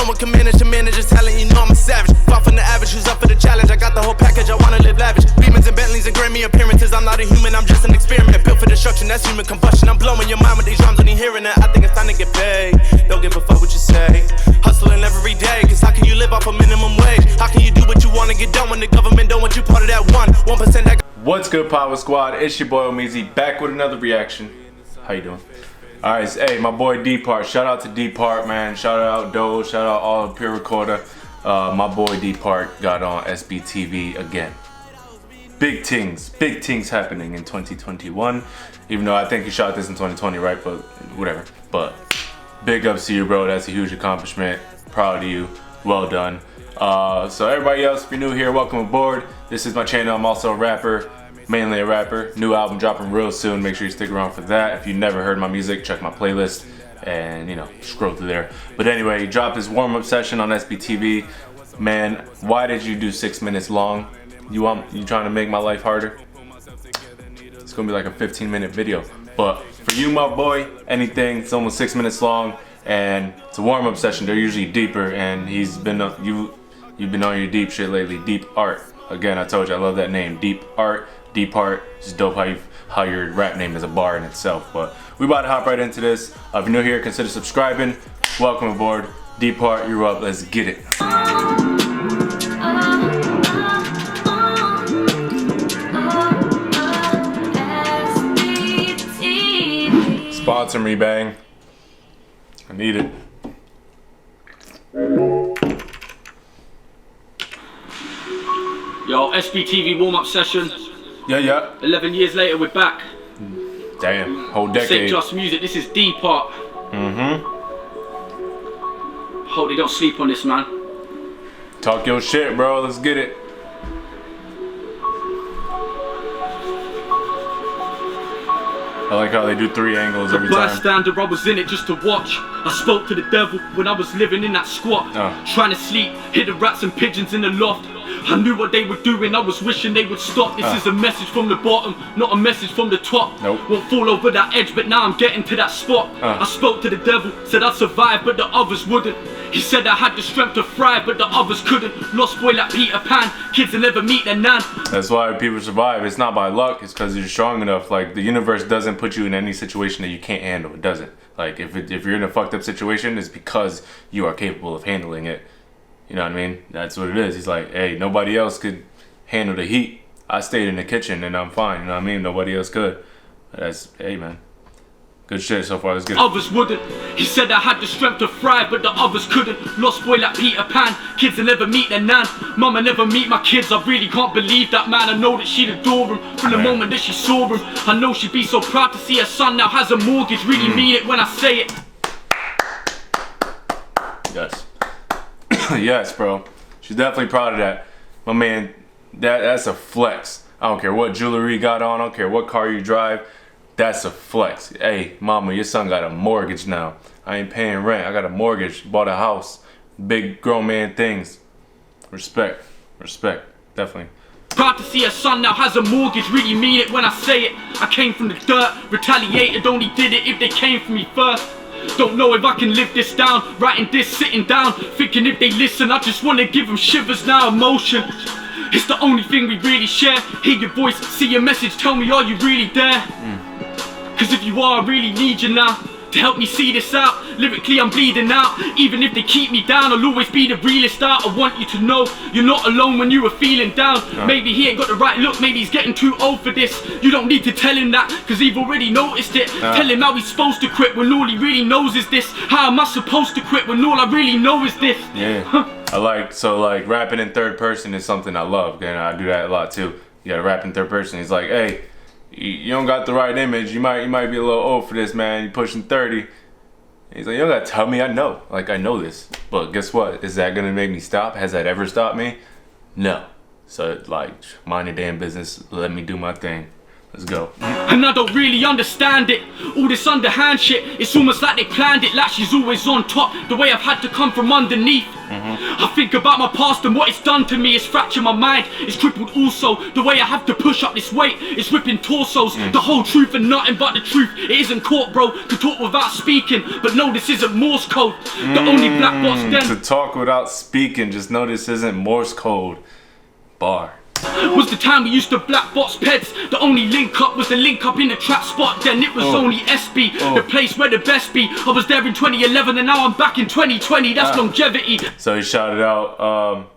one can manage to manage his talent, you know I'm a savage. Far from the average, who's up for the challenge? I got the whole package, I wanna live lavish. Beamers and Bentleys and Grammy appearances. I'm not a human, I'm just an experiment. Built for destruction, that's human combustion. I'm blowing your mind with these drums when you hearing it. I think it's time to get paid. Don't give a fuck what you say. Hustling every day, cause how can you live off a minimum wage? How can you do what you wanna get done when the government don't want you part of that 1% that. What's good, Power Squad? It's your boy Omeezy, back with another reaction. How you doing? Alright, hey, my boy Dpart. Shout out to Dpart, man. Shout out Doe. Shout out all Peer Recorder. My boy Dpart got on SBTV again. Big things happening in 2021. Even though I think he shot this in 2020, right? But whatever. But big ups to you, bro. That's a huge accomplishment. Proud of you. Well done. So everybody else, if you're new here, welcome aboard. This is my channel. I'm also a rapper. Mainly a rapper. New album dropping real soon. Make sure you stick around for that. If you've never heard my music, check my playlist and, you know, scroll through there. But anyway, he dropped his warm-up session on SBTV. Man, why did you do 6 minutes long? You trying to make my life harder? It's gonna be like a 15-minute video. But for you, my boy, anything, it's almost 6 minutes long, and it's a warm-up session. They're usually deeper, and you've been on your deep shit lately. Dpart. Again, I told you I love that name, Dpart. Dpart. It's dope how your rap name is a bar in itself. But we about to hop right into this. If you're new here, consider subscribing. Welcome aboard. Dpart, you're up. Let's get it. Sponsor me, bang. I need it. Yo, SBTV warm-up session. Yeah. 11 years later, we're back. Damn, whole decade. St. Just Music, this is Dpart. Hope they don't sleep on this, man. Talk your shit, bro. Let's get it. I like how they do 3 angles every time. Bystander, I was in it just to watch. I spoke to the devil when I was living in that squat. Trying to sleep, hit the rats and pigeons in the loft. I knew what they were doing, I was wishing they would stop. This is a message from the bottom, not a message from the top. Won't fall over that edge, but now I'm getting to that spot. I spoke to the devil, said I'd survive, but the others wouldn't. He said I had the strength to thrive, but the others couldn't. Lost boy like Peter Pan, kids will never meet their nan. That's why people survive. It's not by luck, it's because you're strong enough. Like, the universe doesn't put you in any situation that you can't handle. It doesn't. Like, if you're in a fucked up situation, it's because you are capable of handling it. You know what I mean? That's what it is. He's like, hey, nobody else could handle the heat. I stayed in the kitchen and I'm fine. You know what I mean? Nobody else could. That's, hey, man. Good shit so far. Let's get it. Others wouldn't. He said I had the strength to thrive, but the others couldn't. Lost boy like Peter Pan. Kids will never meet their nan. Mama never meet my kids. I really can't believe that, man. I know that she'd adore him from the moment that she saw him. I know she'd be so proud to see her son now has a mortgage. Really mean it when I say it. Yes. Yes, bro. She's definitely proud of that. My man, that's a flex. I don't care what jewelry you got on. I don't care what car you drive. That's a flex. Hey, mama, your son got a mortgage now. I ain't paying rent. I got a mortgage. Bought a house. Big grown man things. Respect. Respect. Definitely. Proud to see her son now has a mortgage. Really mean it when I say it. I came from the dirt. Retaliated. Only did it if they came for me first. Don't know if I can live this down. Writing this, sitting down, thinking if they listen, I just wanna give them shivers now. Emotion, it's the only thing we really share. Hear your voice, see your message, tell me, are you really there? Cause if you are, I really need you now to help me see this out. Lyrically I'm bleeding out. Even if they keep me down, I'll always be the realest out. I want you to know you're not alone when you were feeling down. Maybe he ain't got the right look, maybe he's getting too old for this. You don't need to tell him that, cause he've already noticed it. Tell him how he's supposed to quit when all he really knows is this. How am I supposed to quit when all I really know is this? I like rapping in third person is something I love, and I do that a lot too. You gotta rap in third person. He's like, hey, you don't got the right image. You might be a little old for this, man. You're pushing 30. He's like, you don't gotta tell me. I know. Like, I know this. But guess what? Is that gonna make me stop? Has that ever stopped me? No. So, like, mind your damn business. Let me do my thing. Let's go. And I don't really understand it. All this underhand shit. It's almost like they planned it. Like she's always on top. The way I've had to come from underneath. I think about my past and what it's done to me. It's fractured my mind, it's crippled also. The way I have to push up this weight, it's ripping torsos. The whole truth and nothing but the truth. It isn't caught, bro, to talk without speaking. But no, this isn't Morse code. The only black box then To talk without speaking, just know this isn't Morse code. Bar. was the time we used to black box peds. The only link up was the link up in the trap spot. Then it was only SB, the place where the best be. I was there in 2011 and now I'm back in 2020. That's longevity. So he shouted out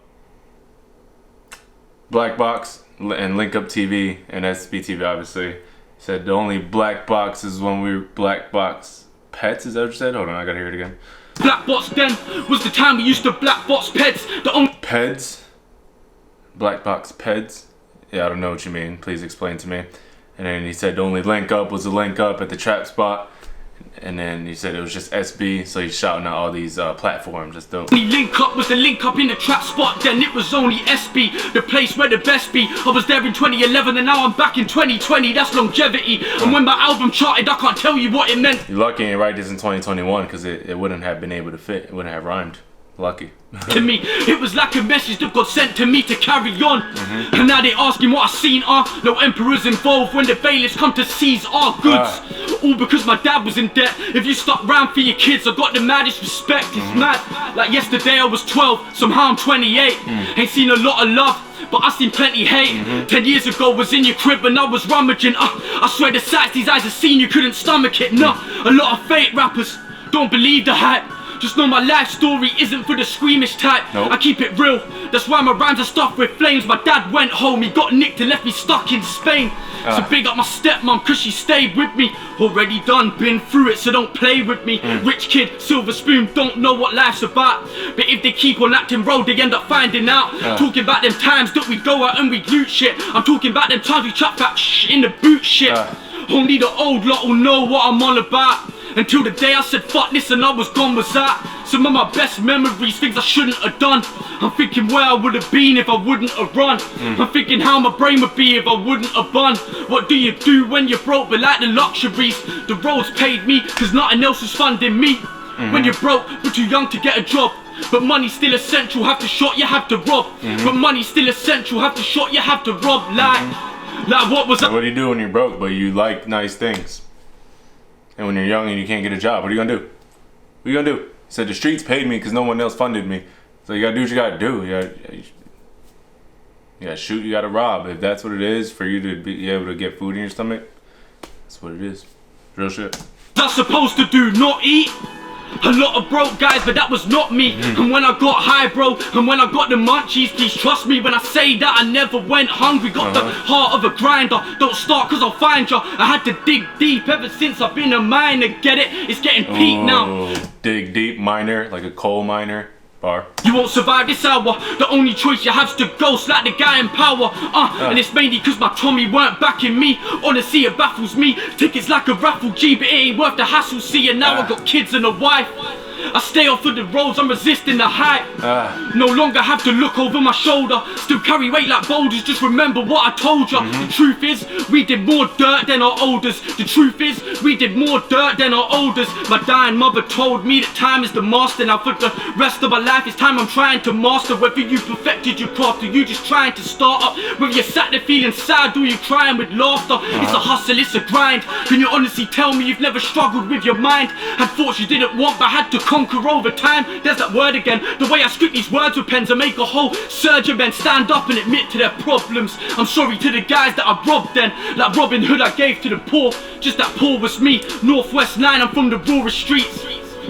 Black Box and Link Up TV and SBTV, obviously. He said the only black box is when we black box pets. Is that what you said? Hold on, I gotta hear it again. Black box then was the time we used to black box peds. The only Peds? Black box peds? Yeah, I don't know what you mean. Please explain to me. And then he said the only link up was a link up at the trap spot. And then he said it was just SB, so he's shouting out all these platforms. That's dope. only link up was the link up in the trap spot. Then it was only SB, the place where the best be. I was there in 2011 and now I'm back in 2020. That's longevity. And when my album charted, I can't tell you what it meant. You're lucky and write this in 2021 because it wouldn't have been able to fit. It wouldn't have rhymed. Lucky. To me, it was like a message that God sent to me to carry on. And now they asking what I seen are. No emperors involved when the bailiffs come to seize our goods. All because my dad was in debt. If you stuck round for your kids, I got the maddest respect. It's mad. Like yesterday I was 12, somehow I'm 28. Ain't seen a lot of love, but I seen plenty hate. 10 years ago was in your crib and I was rummaging. I swear the sights these eyes have seen, you couldn't stomach it. No, a lot of fake rappers don't believe the hype. Just know my life story isn't for the squeamish type. Nope. I keep it real, that's why my rhymes are stuffed with flames. My dad went home, he got nicked and left me stuck in Spain. So big up my stepmom cause she stayed with me. Already done, been through it, so don't play with me. Rich kid, silver spoon, don't know what life's about. But if they keep on acting road, they end up finding out. Talking about them times that we go out and we loot shit. I'm talking about them times we chat back in the boot shit. Only the old lot will know what I'm all about. Until the day I said fuck this and I was gone was that. Some of my best memories, things I shouldn't have done. I'm thinking where I would have been if I wouldn't have run. I'm thinking how my brain would be if I wouldn't have bun. What do you do when you're broke but like the luxuries? The roads paid me cause nothing else was funding me. When you're broke but too young to get a job. But money's still essential, have to shot, you have to rob. But money's still essential, have to shot, you have to rob. Like what was What do you do when you're broke but you like nice things? And when you're young and you can't get a job, what are you gonna do? What are you gonna do? He said the streets paid me because no one else funded me. So you gotta do what you gotta do. You gotta shoot, you gotta rob. If that's what it is for you to be able to get food in your stomach, that's what it is. Real shit. I supposed to do? Not eat? A lot of broke guys, but that was not me. And when I got high, bro, and when I got the munchies, please trust me when I say that I never went hungry. Got the heart of a grinder, don't start cause I'll find ya. I had to dig deep ever since I've been a miner, get it? It's getting peak now. Dig deep, miner, like a coal miner. Bar. You won't survive this hour, the only choice you have's to ghost like the guy in power. And it's mainly cause my Tommy weren't backing me. Honestly it baffles me, tickets like a raffle G, but it ain't worth the hassle. See, and now I got kids and a wife. I stay off of the roads, I'm resisting the hype. No longer have to look over my shoulder. Still carry weight like boulders, just remember what I told ya. The truth is, we did more dirt than our olders. The truth is, we did more dirt than our olders. My dying mother told me that time is the master. Now for the rest of my life, it's time I'm trying to master. Whether you perfected your craft or you just trying to start up. Whether you sat there feeling sad or you crying with laughter. It's a hustle, it's a grind. Can you honestly tell me you've never struggled with your mind? Had thoughts you didn't want but had to conquer over time. There's that word again. The way I script these words with pens, I make a whole surge of men stand up and admit to their problems. I'm sorry to the guys that I robbed then. Like Robin Hood I gave to the poor. Just that poor was me. Northwest 9, I'm from the rawest streets.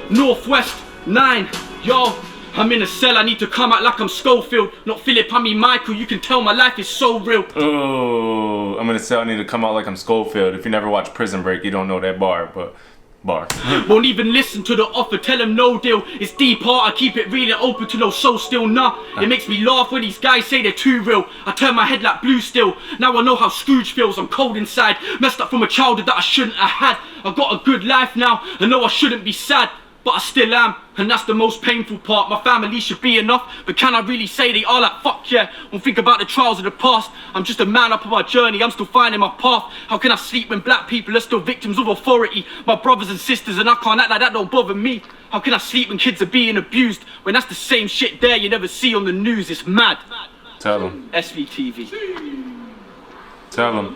Northwest 9, yo. I'm in a cell, I need to come out like I'm Schofield. Not Philip, I mean Michael, you can tell my life is so real. Oh, I'm in a cell, I need to come out like I'm Schofield. If you never watched Prison Break, you don't know that bar, but... Bar. Won't even listen to the offer, tell him no deal. It's Dpart, I keep it real and open to no so still. Nah, it makes me laugh when these guys say they're too real. I turn my head like blue still. Now I know how Scrooge feels, I'm cold inside. Messed up from a childhood that I shouldn't have had. I got a good life now, I know I shouldn't be sad. but I still am, and that's the most painful part. My family should be enough, but can I really say they are? Like, fuck yeah. Won't think about the trials of the past. I'm just a man up on my journey, I'm still finding my path. How can I sleep when black people are still victims of authority? My brothers and sisters, and I can't act like that don't bother me. How can I sleep when kids are being abused, when that's the same shit there you never see on the news? It's mad. Tell them. SBTV. Tell them.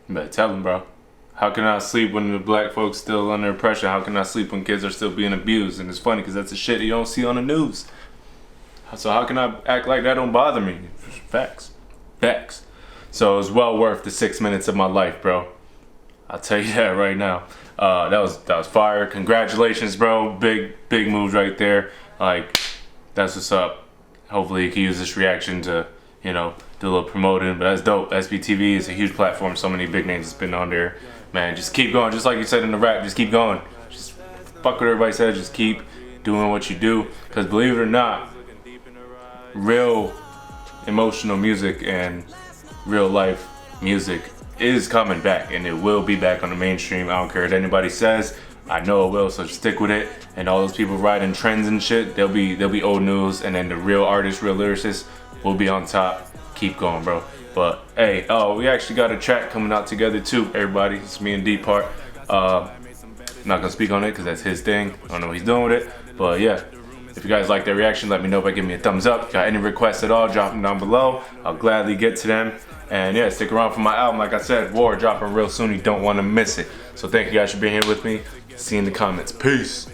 You better tell them, bro. How can I sleep when the black folks still under pressure? How can I sleep when kids are still being abused? And it's funny because that's the shit you don't see on the news. So how can I act like that don't bother me? Facts. Facts. So it's well worth the 6 minutes of my life, bro. I'll tell you that right now. That was fire. Congratulations, bro. Big moves right there. Like, that's what's up. Hopefully you can use this reaction to, you know, do a little promoting. But that's dope. SBTV is a huge platform. So many big names has been on there. Man, just keep going. Just like you said in the rap, just keep going. Just fuck what everybody says. Just keep doing what you do. Because believe it or not, real emotional music and real life music is coming back, and it will be back on the mainstream. I don't care what anybody says. I know it will, so just stick with it. And all those people riding trends and shit, they'll be old news, and then the real artists, real lyricists will be on top. Keep going, bro. But hey, we actually got a track coming out together too, everybody. It's me and Dpart. I'm not gonna speak on it because that's his thing. I don't know what he's doing with it, but yeah. If you guys like that reaction, let me know by giving me a thumbs up. Got any requests at all, drop them down below. I'll gladly get to them. And yeah, stick around for my album. Like I said, War dropping real soon. You don't want to miss it. So thank you guys for being here with me. See you in the comments. Peace.